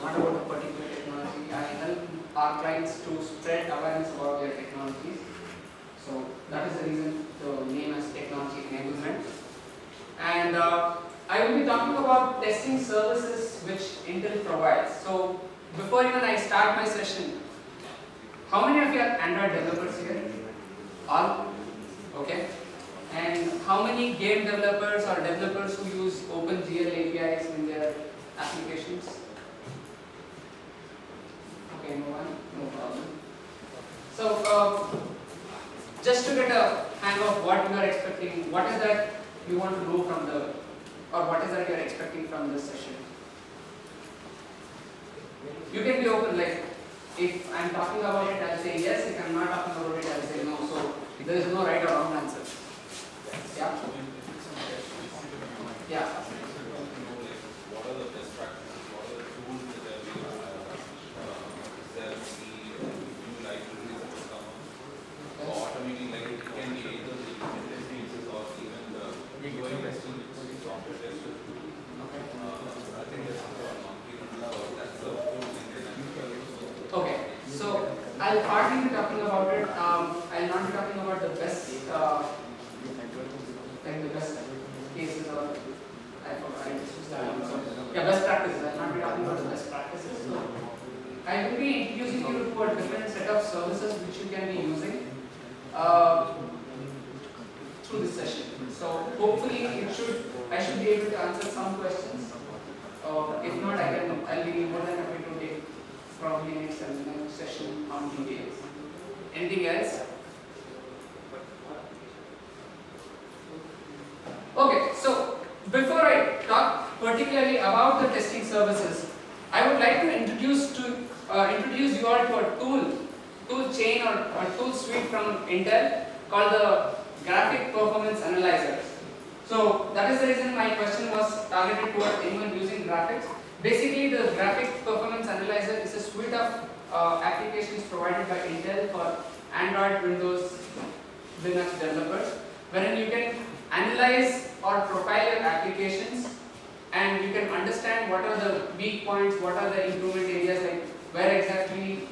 not about a particular technology. I help our clients to spread awareness about their technologies. So that is the reason the name is technology enablement. And I will be talking about testing services which Intel provides. So before even I start my session, how many of you are Android developers here? All? Okay. And how many game developers or developers who use OpenGL APIs in their applications? Okay, no one? No problem. So just to get a hang of what you are expecting, what is that you want to know from the, or what is that you are expecting from this session? You can be open, like if I am talking about it, I will say yes. If I am not talking about it, I will say no. So there is no right or wrong answer. Yeah? Yeah. What are the best practices? What are the tools that are is there any new libraries that will come up? For automating, like it can be either the unit testing or even the UI testing, software testing. I think that's the Okay, so I'll partly be talking about it. I'll not be talking about the best, like the best cases or best practices. I'll not be talking about the best practices. So I will be introducing you to a different set of services which you can be using through this session. So hopefully I should be able to answer some questions. If not, I'll be more than happy to take probably next session on details. Anything else? Okay, so before I talk particularly about the testing services, I would like to introduce you all to a tool chain or a tool suite from Intel called the Graphic Performance Analyzer. So that is the reason my question was targeted towards anyone using graphics. Basically, the Graphic Performance Analyzer is a suite of applications provided by Intel for Android, Windows, Linux developers, wherein you can analyze or profile your applications and you can understand what are the weak points, what are the improvement areas, like where exactly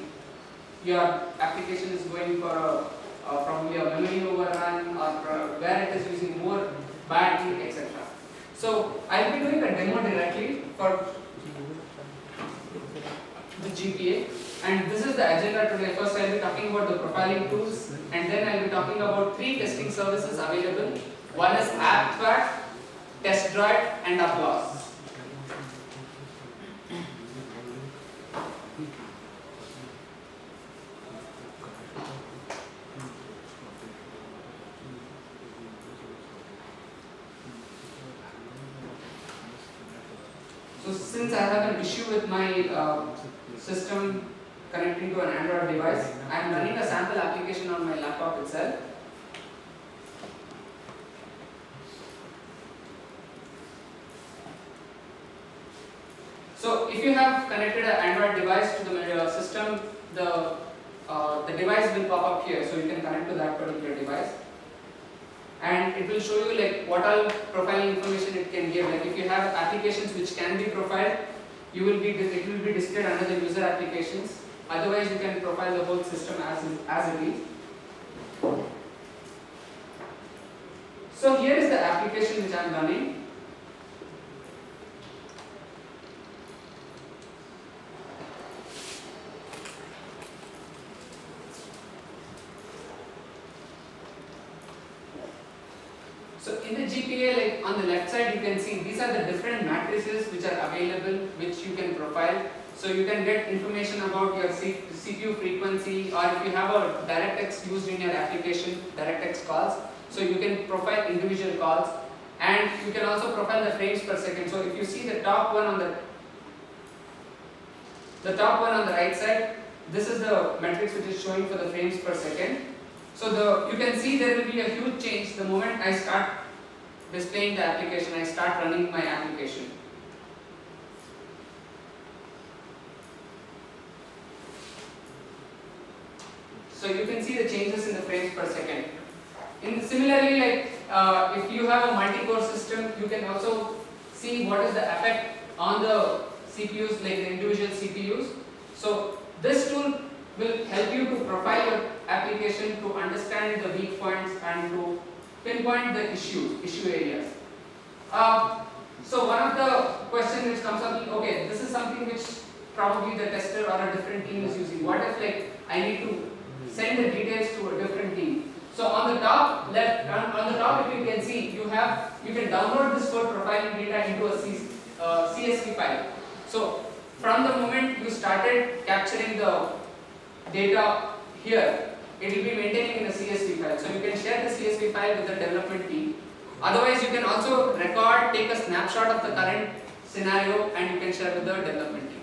your application is going for probably a memory overrun or where it is using more battery, etc. So I will be doing a demo directly for the GPA, and this is the agenda today. First I will be talking about the profiling tools, and then I will be talking about 3 testing services available. One is AppTrack, Blrdroid, and Applause. So since I have an issue with my system connecting to an Android device, I am running a sample application on my laptop itself. So if you have connected an Android device to the system, the device will pop up here, so you can connect to that particular device. And it will show you like what all profiling information it can give. Like if you have applications which can be profiled, it will be displayed under the user applications. Otherwise, you can profile the whole system as it is. So here is the application which I am running. So in the GPA, like on the left side, you can see these are the different matrices which are available, which you can profile. So you can get information about your CPU frequency, or if you have a DirectX used in your application, DirectX calls. So you can profile individual calls, and you can also profile the frames per second. So if you see the top one on the right side, this is the metrics which is showing for the frames per second. So you can see there will be a huge change the moment I start displaying the application, I start running my application. So you can see the changes in the frames per second. Similarly, like if you have a multi-core system, you can also see what is the effect on the CPUs, like the individual CPUs. So this tool will help you to profile your application, to understand the weak points and to pinpoint the issue areas. So one of the questions which comes up, okay, this is something which probably the tester or a different team is using. What if like I need to send the details to a different team? So on the top left, on the top, if you can see, you can download this code profiling data into a CSV file. So from the moment you started capturing the data here, it will be maintaining in the CSV file. So you can share the CSV file with the development team. Otherwise, you can also record, take a snapshot of the current scenario, and you can share with the development team.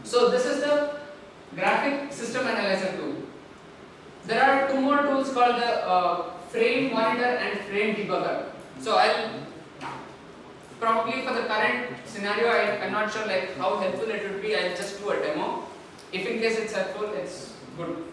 So this is the graphic system analyzer tool. There are two more tools called the frame monitor and frame debugger. So I'll probably for the current scenario, I'm not sure like how helpful it would be. I'll just do a demo. If in case it's helpful, it's good.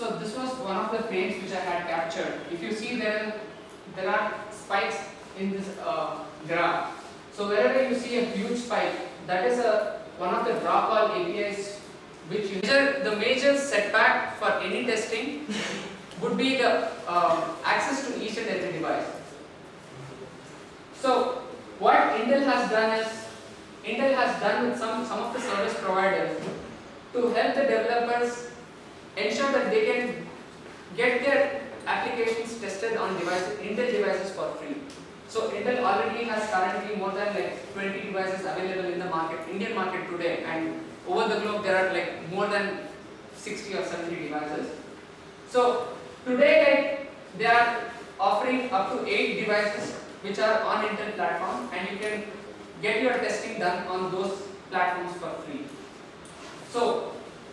So this was one of the frames which I had captured. If you see there are spikes in this graph. So wherever you see a huge spike, that is one of the draw call APIs which the major setback for any testing would be the access to each and every device. So what Intel has done is, Intel has done with some of the service providers to help the developers ensure that they can get their applications tested on devices, Intel devices for free. So Intel already has currently more than like 20 devices available in the market, Indian market today, and over the globe there are like more than 60 or 70 devices. So today like they are offering up to 8 devices which are on Intel platform, and you can get your testing done on those platforms for free. So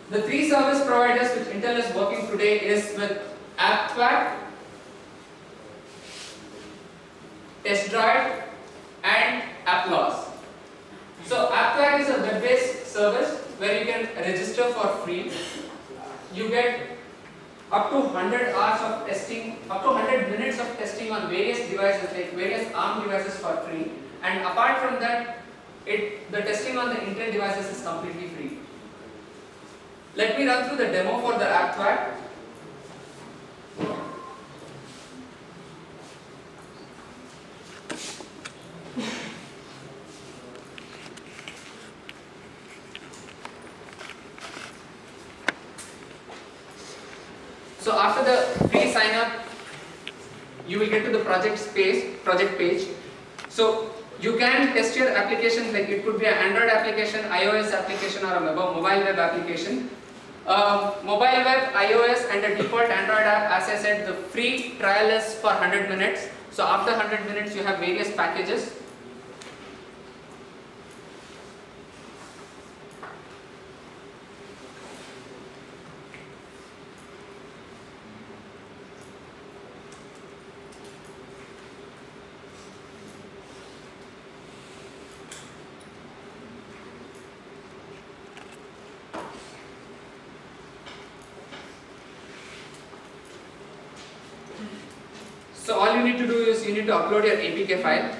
the 3 service providers which Intel is working today is with Blrdroid, Blrdroid and Applause. So Blrdroid is a web-based service where you can register for free. You get up to 100 hours of testing, up to 100 minutes of testing on various devices, like various ARM devices for free. And apart from that, the testing on the Intel devices is completely free. Let me run through the demo for the Blrdroid. So after the free sign up, you will get to the project page. So you can test your application, like it could be an Android application, iOS application, or a mobile web application. Mobile web, iOS and the default Android app, as I said, the free trial is for 100 minutes. So after 100 minutes you have various packages. So all you need to do is you need to upload your APK file.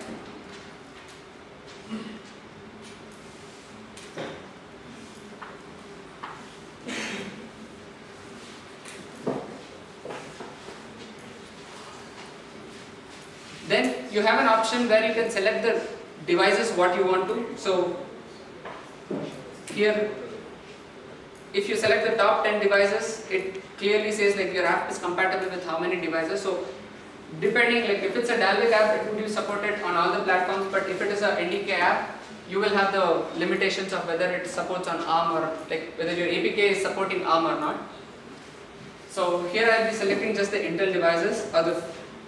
you have an option where you can select the devices what you want to. So here, if you select the top 10 devices, it clearly says like your app is compatible with how many devices. So depending, like if it's a Dalvik app, it would be supported on all the platforms, but if it is a NDK app, you will have the limitations of whether it supports on ARM or like whether your APK is supporting ARM or not. So here I'll be selecting just the Intel devices or the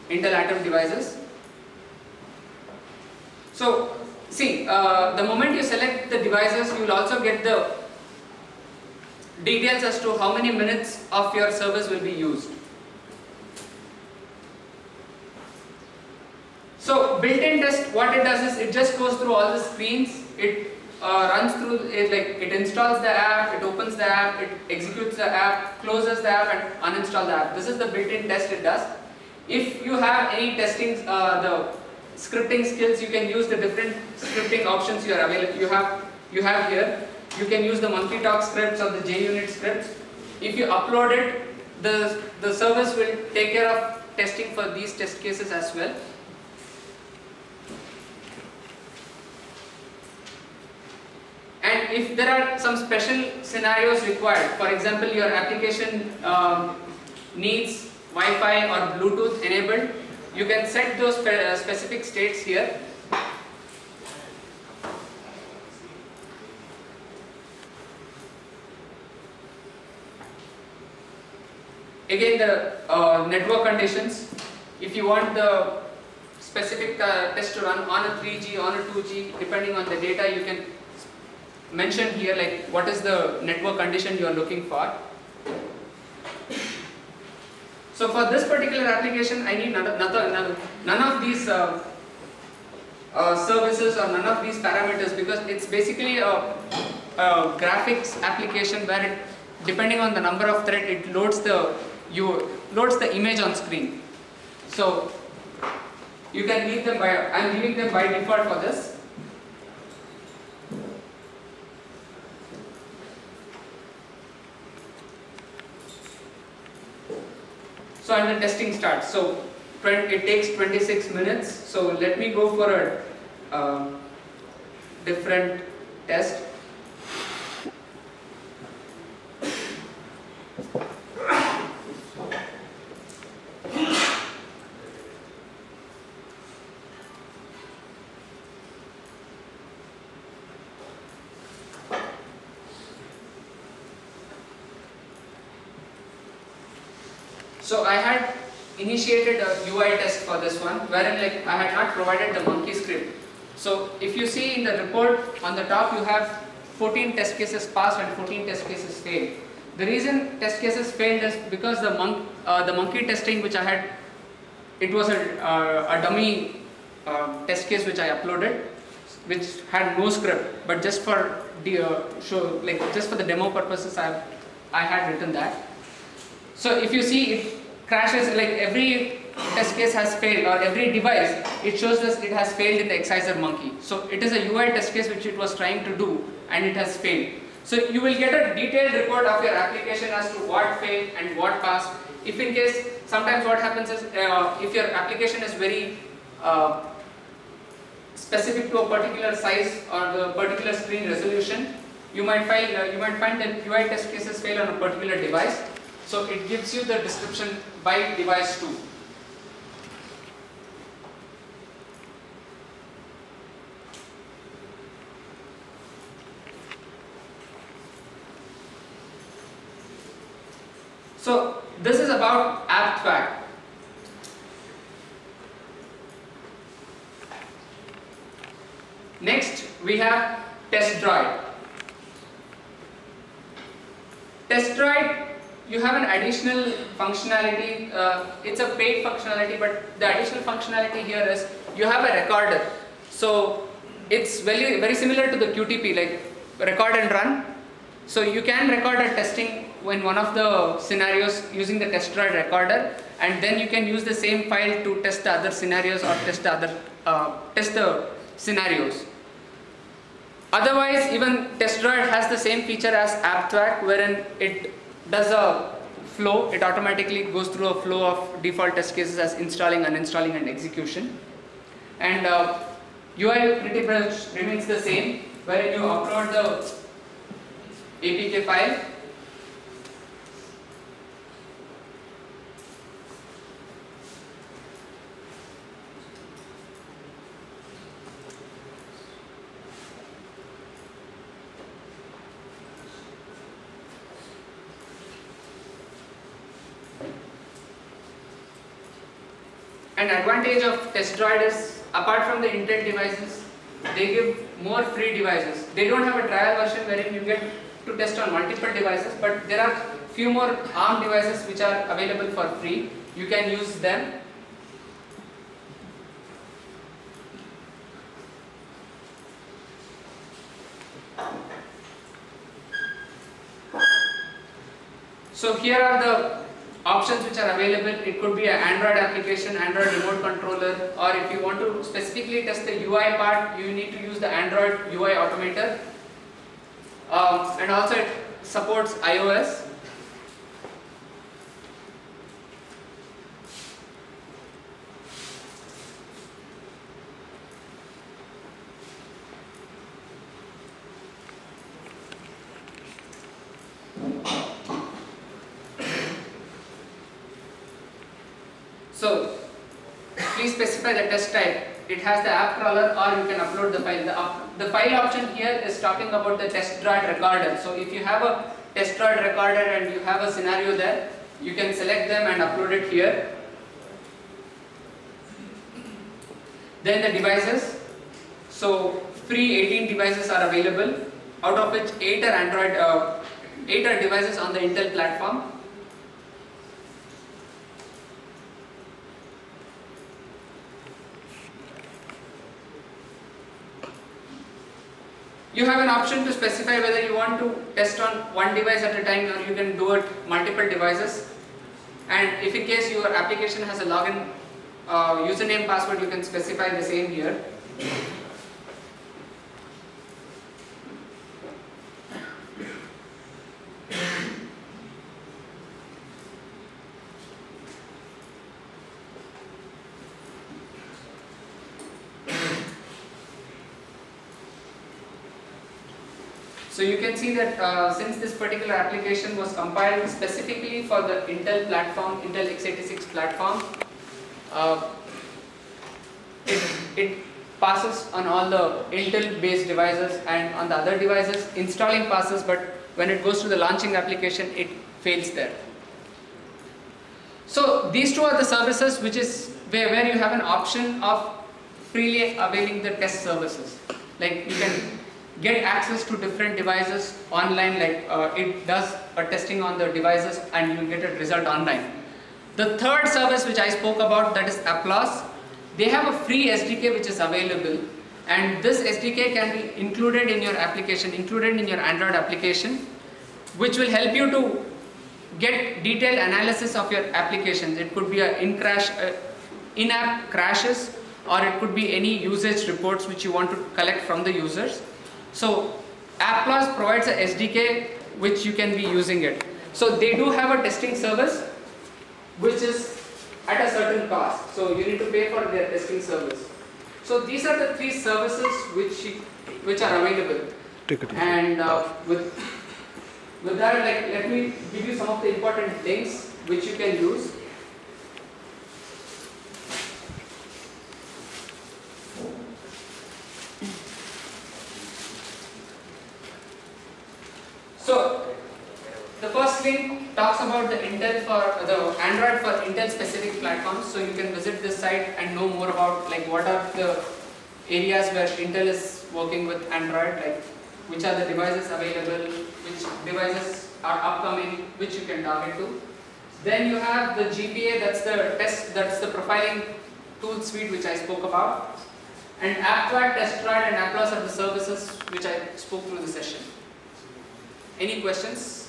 Intel Atom devices. So see, the moment you select the devices, you will also get the details as to how many minutes of your service will be used. So built-in test, what it does is it just goes through all the screens, it runs through it, like it installs the app, it opens the app, it executes the app, closes the app and uninstalls the app. This is the built-in test it does. If you have any testing, the scripting skills, you can use the different scripting options you have here. You can use the monkey talk scripts or the JUnit scripts. If you upload it, the service will take care of testing for these test cases as well. And if there are some special scenarios required, for example, your application needs Wi-Fi or Bluetooth enabled, you can set those specific states here. Again, the network conditions. If you want the specific test to run on a 3G, on a 2G, depending on the data, you can mention here like what is the network condition you are looking for. So for this particular application, I need none of these services or none of these parameters, because it's basically a graphics application where it, depending on the number of thread, it loads the image on screen. So you can leave them by, I'm leaving them by default for this. So and the testing starts. So it takes 26 minutes. So let me go for a different test. So I had initiated a UI test for this one, wherein like I had not provided the monkey script. So if you see in the report on the top, you have 14 test cases passed and 14 test cases failed. The reason test cases failed is because the monkey testing which I had, it was a dummy test case which I uploaded, which had no script, but just for the just for the demo purposes, I had written that. So if you see, it crashes, like every test case has failed, or every device, it shows us it has failed in the excisor monkey. So it is a UI test case which it was trying to do, and it has failed. So you will get a detailed report of your application as to what failed and what passed. If in case, sometimes what happens is, if your application is very specific to a particular size or the particular screen resolution, you might find that UI test cases fail on a particular device. So it gives you the description by device too. So this is about app-thwack. Next we have Blrdroid. Blrdroid, you have an additional functionality. It's a paid functionality, but the additional functionality here is you have a recorder. So it's very similar to the QTP, like record and run. So you can record a testing in one of the scenarios using the Blrdroid recorder, and then you can use the same file to test the other scenarios or test the scenarios. Otherwise, even Blrdroid has the same feature as app-thwack, wherein it does a flow. It automatically goes through a flow of default test cases as installing, uninstalling, and execution. and UI pretty much remains the same, wherein you upload the APK file. An advantage of Blrdroid is, apart from the Intel devices, they give more free devices. They don't have a trial version wherein you get to test on multiple devices, but there are few more ARM devices which are available for free. You can use them. So here are the options which are available. It could be an Android application, Android remote controller, or if you want to specifically test the UI part, you need to use the Android UI automator. And also it supports iOS. So please specify the test type. It has the app crawler, or you can upload the file. The file option here is talking about the Blrdroid recorder. So if you have a Blrdroid recorder and you have a scenario there, you can select them and upload it here. Then the devices. So free 18 devices are available, out of which 8 are 8 are devices on the Intel platform. You have an option to specify whether you want to test on one device at a time, or you can do it multiple devices. And if in case your application has a login username password, you can specify the same here. So you can see that since this particular application was compiled specifically for the Intel platform, Intel x86 platform, it passes on all the Intel based devices, and on the other devices installing passes, but when it goes to the launching application it fails there. So these two are the services which is where you have an option of freely availing the test services. Like you can get access to different devices online, like it does a testing on the devices and you get a result online. The third service which I spoke about, that is Applause. They have a free SDK which is available, and this SDK can be included in your application, included in your Android application, which will help you to get detailed analysis of your applications. It could be a in-app crashes, or it could be any usage reports which you want to collect from the users. So Applause provides a SDK which you can be using it. So they do have a testing service which is at a certain cost. So you need to pay for their testing service. So these are the three services which are available. And with that, let me give you some of the important things which you can use. So the first link talks about the Android for Intel specific platforms. So you can visit this site and know more about what are the areas where Intel is working with Android, like which are the devices available, which devices are upcoming, which you can target to. Then you have the GPA, that's the profiling tool suite which I spoke about. And AppQuad, Blrdroid and Applause are the services which I spoke through the session. Any questions?